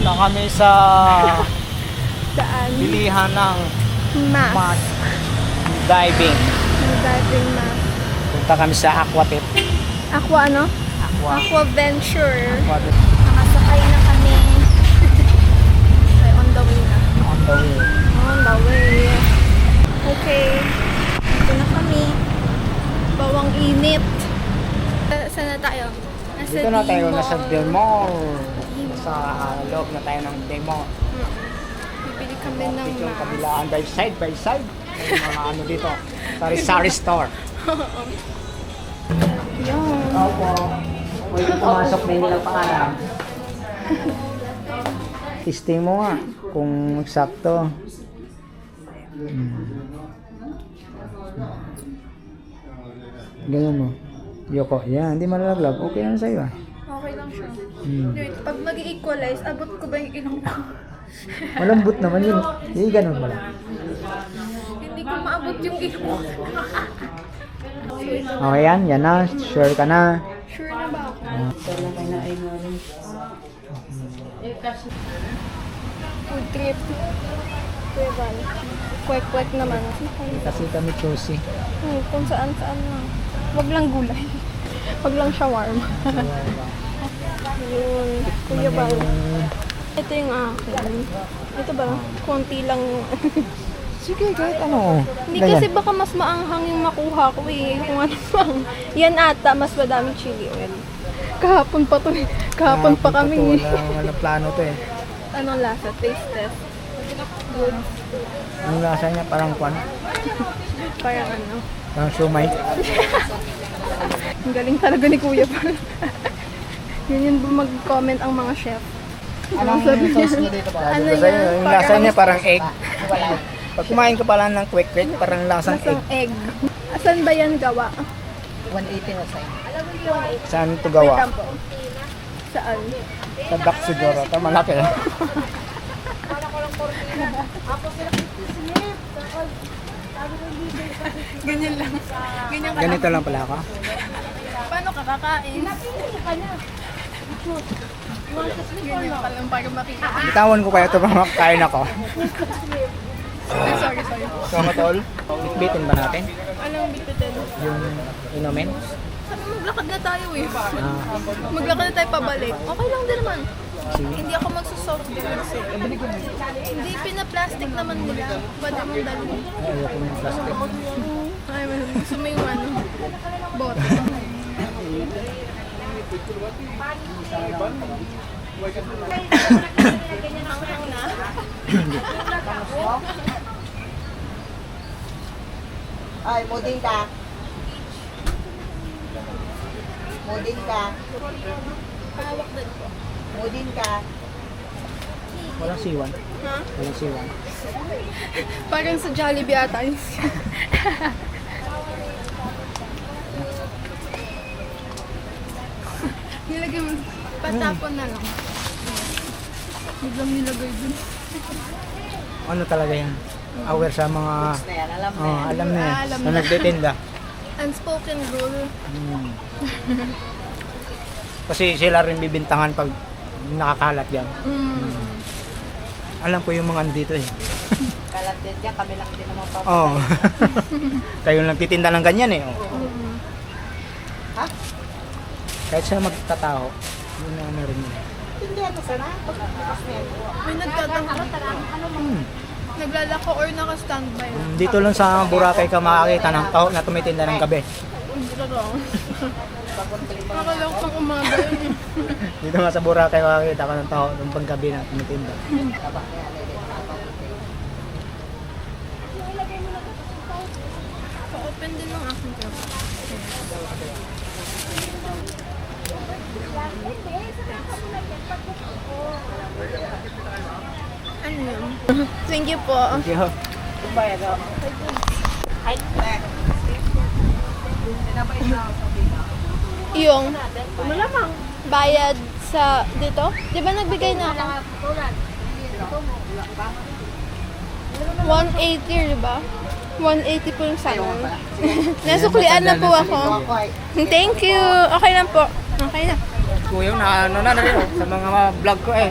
na kami sa Saan? bilihan ng Mask. mask diving. Diving mask. Punta kami sa Aquatip. Aqua ano? Aqua Venture. Aquatip. Nakasakay na kami. Okay, on the way na. On the way. On the way. Okay. Ito na kami. Bawang init. Saan na tayo? Dito na tayo, nasa Del Mall. D-Mall. Sa loob na tayo ng Del Mall. Bibili kami ng Dito yung mask. kabilaan by side. May mga ano dito. Sari-sari store. Yun. Opo. Pwede pumasok na hindi lang pangalan. Testing mo nga kung eksakto. Ganyan mo. Yoko. Yan, hindi malalaglag. Okay na sa'yo ah. Okay lang siya. Hmm. Wait, pag mag-equalize, abot ko ba yung ilong ko? Malambot naman yun. Hindi ganun pala. Hindi ko maabot yung ilong ko. Okay yan. Yan na. Sure ka na. Sure na ba ako? Food trip. Kuya Val. Kwek-kwek naman. Kasi kami choosy. Kung saan-saan lang. Wag lang gulay. Wag lang shawarma. Yun. Kuya Val. Ito yung akin. Ito ba? Konti lang. Sige, kahit ano. Hindi kasi baka mas maanghang yung makuha ko eh. Kung ano bang. Yan ata, mas madaming chili oil. Kahapon pa to eh. Kahapon pa kami. Wala plano to eh. Anong lasa? Taste test. Good. Ang lasa niya parang kwan. Parang ano. Parang siomay. Ang galing talaga ni Kuya Pal. Yun ba mag-comment ang mga chef? Anong sauce niya dito pa? Ano Lasa yan? niya, yung lasa niya parang egg. Pag kumain ka pala ng kwek-kwek, parang lasang egg. Lasang egg. Asan ba yan gawa? 180 na sa'yo. Saan ito Wait gawa? lang po. Saan? Sa duck siguro. Ito malaki. Ganyan lang. Ganyan ka Ganito lang pala ako. Paano ka kakain? Ganyan pa lang para makita. Bitawan ko kaya ito pang makain ako. Sorry. So, matol, bitbitin ba natin? Anong bitutin? Yung inumin? Sabi maglakad na tayo eh. Ah, Maglakad na tayo pabalik. Okay lang din naman. sige. Hindi ako magsusoft drinks eh. Hindi, pina-plastic naman nila. Pwede mong dalhin. Ay, ayoko ng plastic. Ay, gusto mo yung ano, bote. Hanghang na. Ay, muding ka. Muding ka. Hawak din po. Muding ka. Walang siwan. Ha? Walang siwan. Parang sa Jollibee ata yun. Nilagay mo, patapon na lang. Biglang nilagay dun. Ano talaga yan? Aware sa mga... Na yan, alam na Oh, yan. alam na yan. Alam Na na. nagtitinda. Unspoken rule. Hmm. Kasi sila rin bibintangan pag nakakalat yan. Alam ko yung mga andito eh. Kalat din dyan, kami lang din naman pa. Oo. Kayo lang titinda ng ganyan eh. Oh. Ha? Kahit sila magtatao, yun na ano rin yun. Hindi ano sana? Pagkakas na yan. May nagtatanong. Naglalako or naka-standby. Dito lang sa Boracay ka makakita ng tao na tumitinda ng gabi. Totoo. Nakalang pang umaga yun. Dito nga sa Boracay makakita ka ng tao ng panggabi na tumitinda. Pa-open din ng aking trabaho. Ano yun? Thank you po. Thank you. Bayad ako. Yung bayad sa dito? Di ba nagbigay na ako? 180, di ba? 180 po yung salon. Nasuklian na po ako. Thank you. Okay lang po. Okay na. Kuya, na ano na rin oh, sa mga vlog ko eh.